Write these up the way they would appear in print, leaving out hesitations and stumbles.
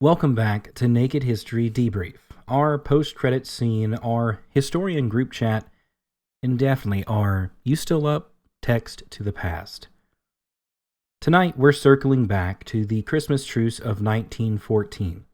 Welcome back to Naked History Debrief, our post-credit scene, our historian group chat, and definitely our You Still Up? Text to the past. Tonight we're circling back to the Christmas Truce of 1914,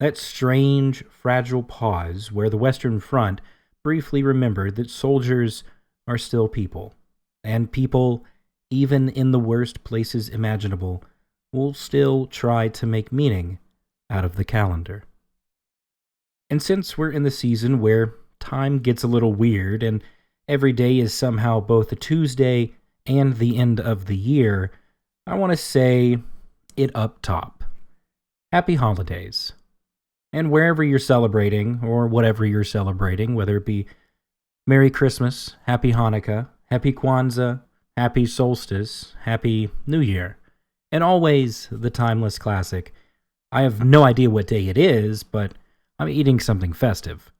that strange, fragile pause where the Western Front briefly remembered that soldiers are still people, and people, even in the worst places imaginable, will still try to make meaning out of the calendar. And since we're in the season where time gets a little weird and every day is somehow both a Tuesday and the end of the year, I want to say it up top. Happy holidays. And wherever you're celebrating, or whatever you're celebrating, whether it be Merry Christmas, Happy Hanukkah, Happy Kwanzaa, Happy Solstice, Happy New Year, and always the timeless classic, I have no idea what day it is, but I'm eating something festive.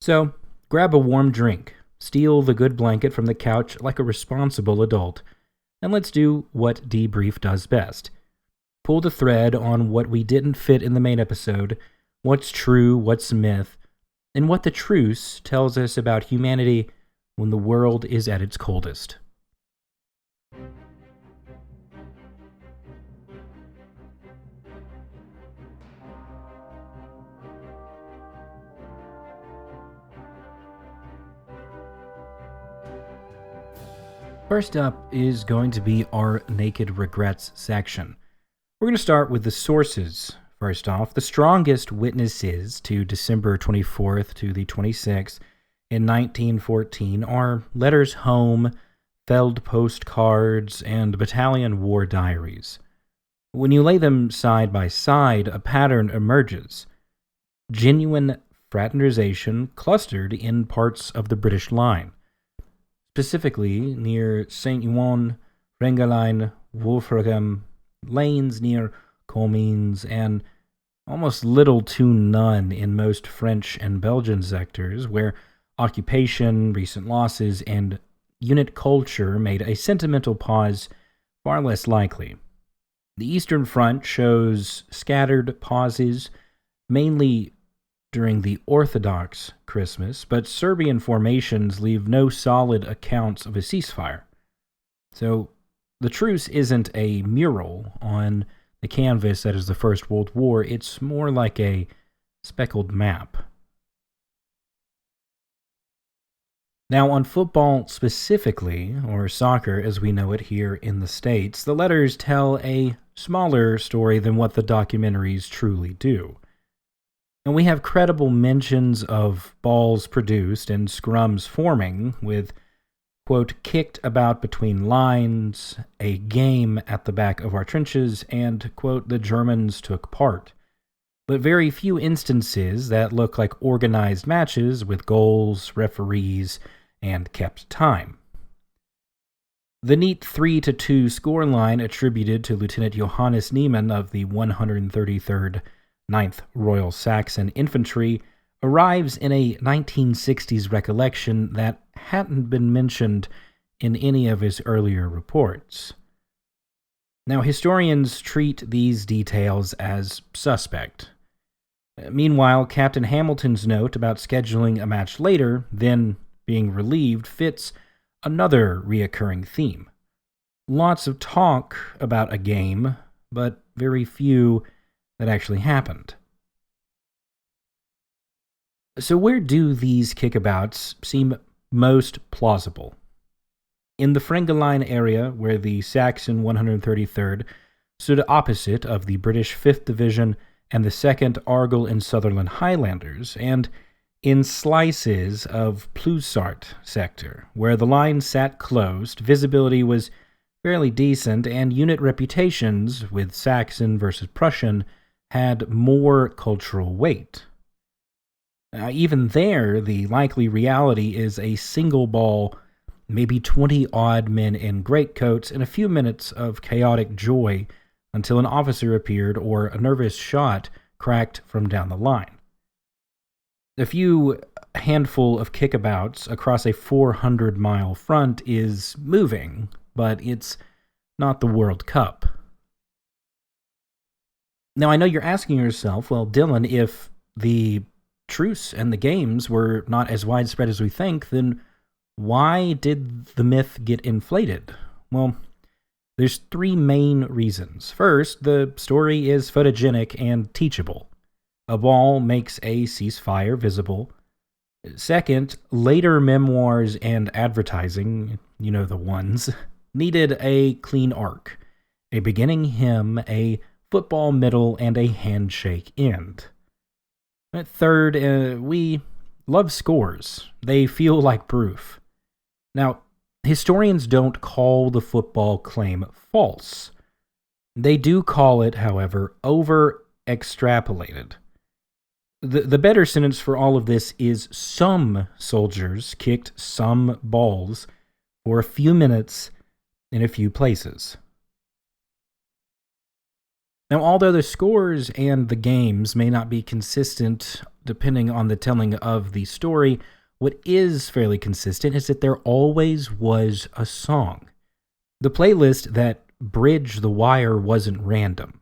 So, grab a warm drink, steal the good blanket from the couch like a responsible adult, and let's do what Debrief does best. Pull the thread on what we didn't fit in the main episode, what's true, what's myth, and what the truce tells us about humanity when the world is at its coldest. First up is going to be our Naked Regrets section. We're going to start with the sources. First off, the strongest witnesses to December 24th to the 26th in 1914 are letters home, felled postcards, and battalion war diaries. When you lay them side by side, a pattern emerges. Genuine fraternization clustered in parts of the British line, specifically near St. Ouen, Rengeline, Wolfragam, lanes near Comines, and almost little to none in most French and Belgian sectors, where occupation, recent losses, and unit culture made a sentimental pause far less likely. The Eastern Front shows scattered pauses, mainly during the Orthodox Christmas, but Serbian formations leave no solid accounts of a ceasefire. So, the truce isn't a mural on the canvas that is the First World War, it's more like a speckled map. Now, on football specifically, or soccer as we know it here in the States, the letters tell a smaller story than what the documentaries truly do. And we have credible mentions of balls produced and scrums forming, with, quote, kicked about between lines, a game at the back of our trenches, and, quote, the Germans took part. But very few instances that look like organized matches with goals, referees, and kept time. The neat 3-2 scoreline attributed to Lieutenant Johannes Niemann of the 133rd 9th Royal Saxon Infantry arrives in a 1960s recollection that hadn't been mentioned in any of his earlier reports. Now, historians treat these details as suspect. Meanwhile, Captain Hamilton's note about scheduling a match later, then being relieved, fits another reoccurring theme. Lots of talk about a game, but very few that actually happened. So where do these kickabouts seem most plausible? In the Frengeline area, where the Saxon 133rd stood opposite of the British 5th Division and the 2nd Argyll and Sutherland Highlanders, and in slices of Plousart sector, where the line sat closed, visibility was fairly decent, and unit reputations, with Saxon versus Prussian, had more cultural weight. Even there, the likely reality is a single ball, maybe 20 odd men in greatcoats, and a few minutes of chaotic joy until an officer appeared or a nervous shot cracked from down the line. A handful of kickabouts across a 400-mile front is moving, but it's not the World Cup. Now, I know you're asking yourself, well, Dylan, if the truce and the games were not as widespread as we think, then why did the myth get inflated? Well, there's three main reasons. First, the story is photogenic and teachable. A ball makes a ceasefire visible. Second, later memoirs and advertising, you know the ones, needed a clean arc, a beginning hymn, a football middle, and a handshake end. Third, we love scores. They feel like proof. Now, historians don't call the football claim false. They do call it, however, over-extrapolated. The better sentence for all of this is some soldiers kicked some balls for a few minutes in a few places. Now, although the scores and the games may not be consistent depending on the telling of the story, what is fairly consistent is that there always was a song. The playlist that bridged the wire wasn't random.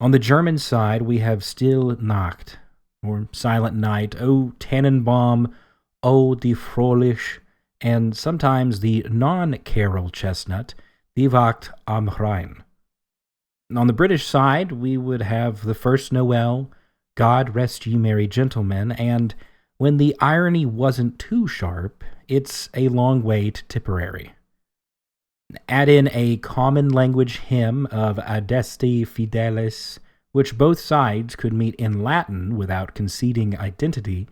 On the German side, we have Stille Nacht, or Silent Night, O Tannenbaum, O die Fröhlich, and sometimes the non-carol chestnut, Die Wacht am Rhein. On the British side, we would have the First Noel, God Rest Ye Merry Gentlemen, and when the irony wasn't too sharp, It's a Long Way to Tipperary. Add in a common language hymn of Adeste Fidelis, which both sides could meet in Latin without conceding identity.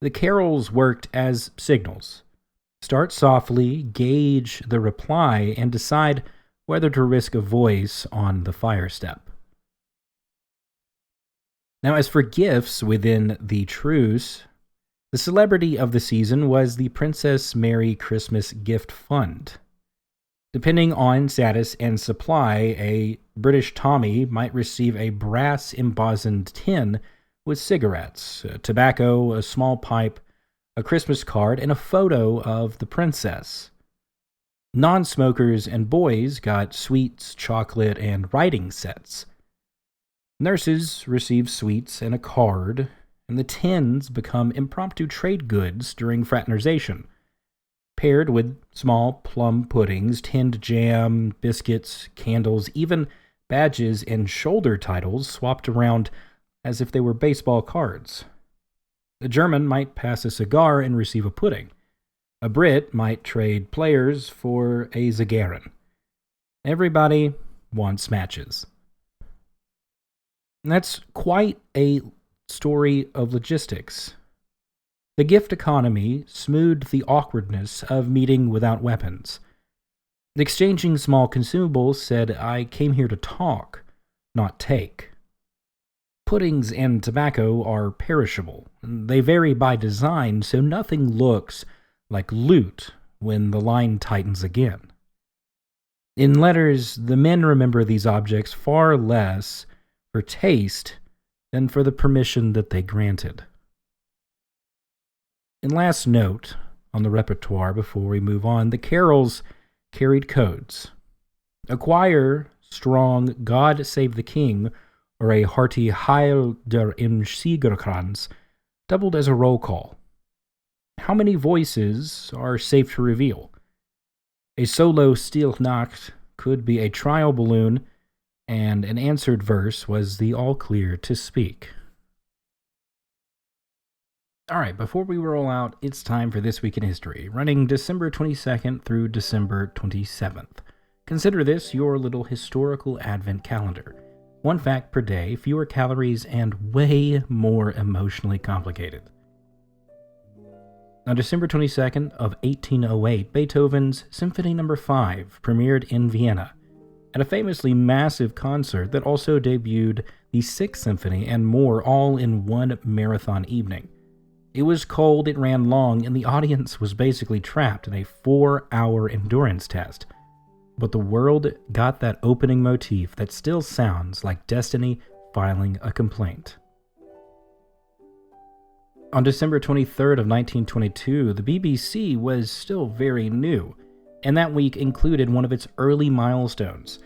The carols worked as signals. Start softly, gauge the reply, and decide whether to risk a voice on the fire step. Now, as for gifts within the truce, the celebrity of the season was the Princess Mary Christmas Gift Fund. Depending on status and supply, a British Tommy might receive a brass embossed tin with cigarettes, tobacco, a small pipe, a Christmas card, and a photo of the princess. Non-smokers and boys got sweets, chocolate, and writing sets. Nurses receive sweets and a card, and the tins become impromptu trade goods during fraternization, paired with small plum puddings, tinned jam, biscuits, candles, even badges and shoulder titles swapped around as if they were baseball cards. A German might pass a cigar and receive a pudding. A Brit might trade players for a Zigarren. Everybody wants matches. And that's quite a story of logistics. The gift economy smoothed the awkwardness of meeting without weapons. Exchanging small consumables said, "I came here to talk, not take." Puddings and tobacco are perishable. They vary by design, so nothing looks like loot when the line tightens again. In letters, the men remember these objects far less for taste than for the permission that they granted. And last note on the repertoire before we move on, the carols carried codes. A choir, strong God Save the King, or a hearty Heil der im Siegerkranz, doubled as a roll call. How many voices are safe to reveal? A solo Stille Nacht could be a trial balloon, and an answered verse was the all clear to speak. Alright, before we roll out, it's time for This Week in History, running December 22nd through December 27th. Consider this your little historical advent calendar. One fact per day, fewer calories, and way more emotionally complicated. On December 22nd of 1808, Beethoven's Symphony No. 5 premiered in Vienna, at a famously massive concert that also debuted the Sixth Symphony and more, all in one marathon evening. It was cold, it ran long, and the audience was basically trapped in a 4-hour endurance test. But the world got that opening motif that still sounds like destiny filing a complaint. On December 23rd of 1922, the BBC was still very new, and that week included one of its early milestones.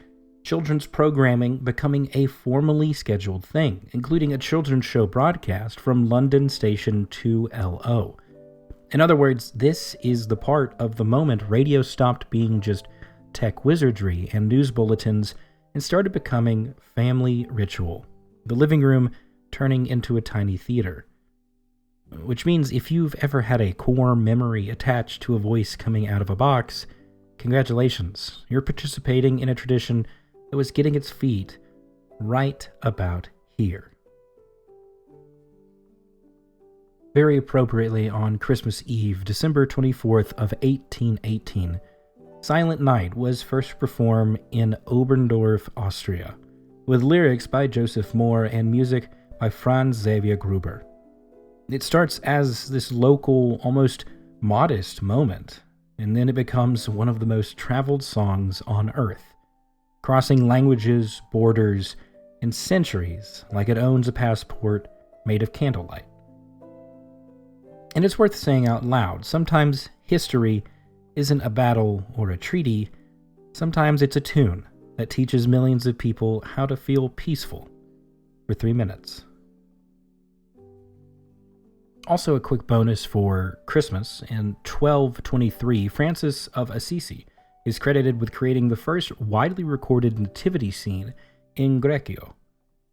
children's programming becoming a formally scheduled thing, including a children's show broadcast from London station 2LO. In other words, this is the part of the moment radio stopped being just tech wizardry and news bulletins and started becoming family ritual, the living room turning into a tiny theater. Which means if you've ever had a core memory attached to a voice coming out of a box, congratulations, you're participating in a tradition that was getting its feet right about here. Very appropriately, on Christmas Eve, December 24th of 1818, Silent Night was first performed in Oberndorf, Austria, with lyrics by Joseph Mohr and music by Franz Xavier Gruber. It starts as this local, almost modest moment, and then it becomes one of the most traveled songs on Earth, crossing languages, borders, and centuries like it owns a passport made of candlelight. And it's worth saying out loud, sometimes history isn't a battle or a treaty, sometimes it's a tune that teaches millions of people how to feel peaceful for 3 minutes. Also a quick bonus for Christmas, in 1223, Francis of Assisi is credited with creating the first widely recorded nativity scene in Greccio,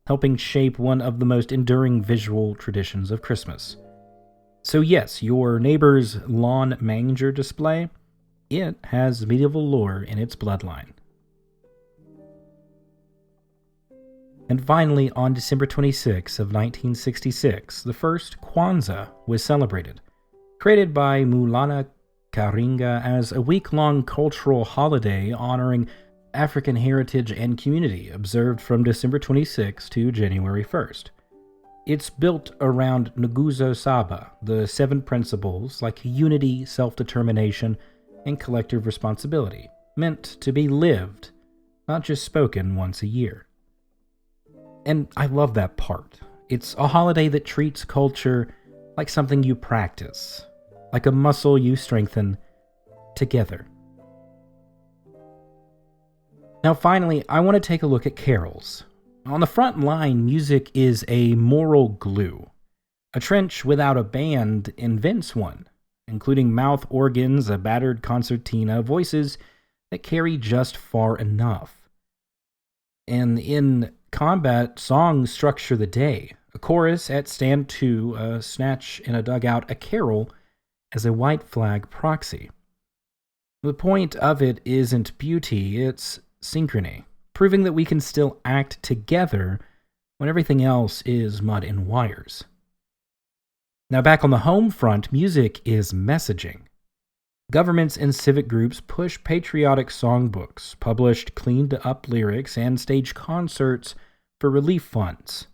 helping shape one of the most enduring visual traditions of Christmas. So yes, your neighbor's lawn manger display, it has medieval lore in its bloodline. And finally, on December 26 of 1966, the first Kwanzaa was celebrated, created by Maulana Karinga as a week-long cultural holiday honoring African heritage and community, observed from December 26 to January 1st. It's built around Nguzo Saba, the 7 principles like unity, self-determination, and collective responsibility, meant to be lived, not just spoken once a year. And I love that part. It's a holiday that treats culture like something you practice, like a muscle you strengthen together. Now finally, I want to take a look at carols. On the front line, music is a moral glue. A trench without a band invents one, including mouth organs, a battered concertina, voices that carry just far enough. And in combat, songs structure the day. A chorus at stand 2, a snatch in a dugout, a carol as a white flag proxy. The point of it isn't beauty, it's synchrony, proving that we can still act together when everything else is mud and wires. Now back on the home front, music is messaging. Governments and civic groups push patriotic songbooks, published cleaned-up lyrics, and stage concerts for relief funds.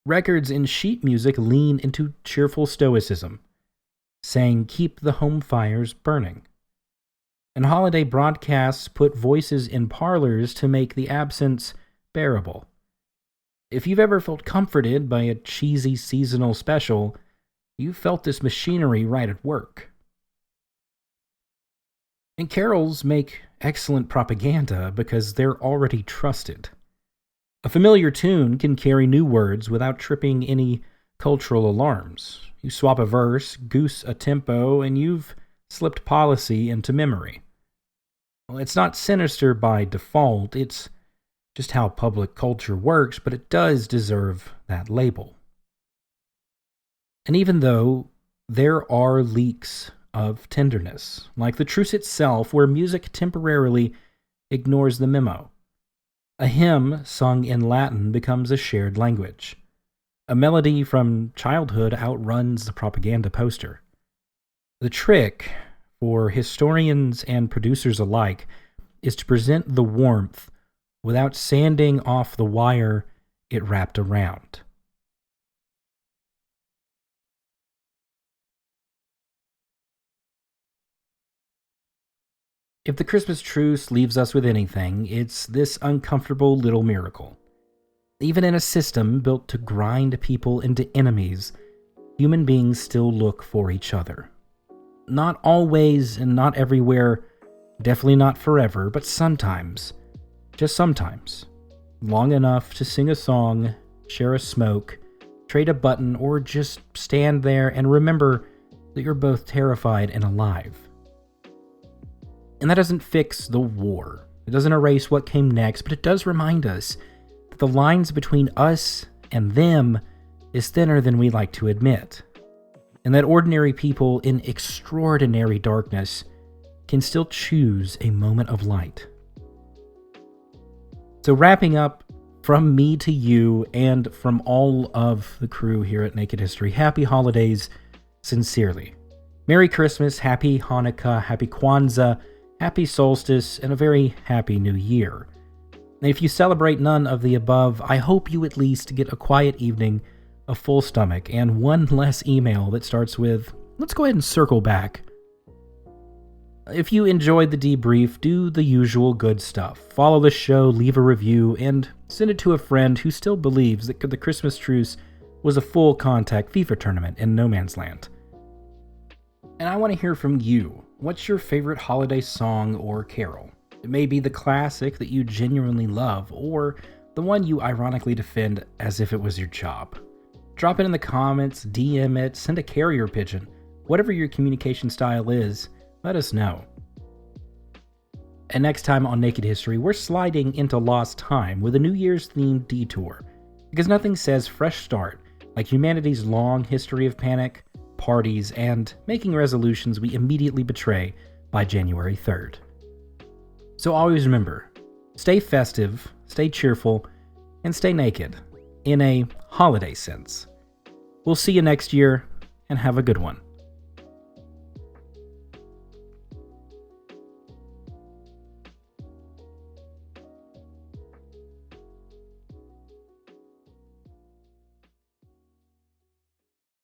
Records in sheet music lean into cheerful stoicism, saying, "Keep the home fires burning." And holiday broadcasts put voices in parlors to make the absence bearable. If you've ever felt comforted by a cheesy seasonal special, you've felt this machinery right at work. And carols make excellent propaganda because they're already trusted. A familiar tune can carry new words without tripping any cultural alarms. You swap a verse, goose a tempo, and you've slipped policy into memory. Well, it's not sinister by default, it's just how public culture works, but it does deserve that label. And even though there are leaks of tenderness, like the truce itself, where music temporarily ignores the memo, a hymn sung in Latin becomes a shared language. A melody from childhood outruns the propaganda poster. The trick, for historians and producers alike, is to present the warmth without sanding off the wire it wrapped around. If the Christmas truce leaves us with anything, it's this uncomfortable little miracle. Even in a system built to grind people into enemies, human beings still look for each other. Not always and not everywhere, definitely not forever, but sometimes. just sometimes. Long enough to sing a song, share a smoke, trade a button, or just stand there and remember that you're both terrified and alive. And that doesn't fix the war. It doesn't erase what came next, but it does remind us that the lines between us and them is thinner than we like to admit, and that ordinary people in extraordinary darkness can still choose a moment of light. So wrapping up, from me to you and from all of the crew here at Naked History, happy holidays, sincerely. Merry Christmas, happy Hanukkah, happy Kwanzaa, happy Solstice, and a very happy New Year. And if you celebrate none of the above, I hope you at least get a quiet evening, a full stomach, and one less email that starts with, let's go ahead and circle back. If you enjoyed the debrief, do the usual good stuff. Follow the show, leave a review, and send it to a friend who still believes that the Christmas Truce was a full contact FIFA tournament in no man's land. And I want to hear from you. What's your favorite holiday song or carol? It may be the classic that you genuinely love, or the one you ironically defend as if it was your job. Drop it in the comments, DM it, send a carrier pigeon. Whatever your communication style is, let us know. And next time on Naked History, we're sliding into lost time with a New Year's themed detour, because nothing says fresh start like humanity's long history of panic, parties, and making resolutions we immediately betray by January 3rd. So always remember, stay festive, stay cheerful, and stay naked, in a holiday sense. We'll see you next year, and have a good one.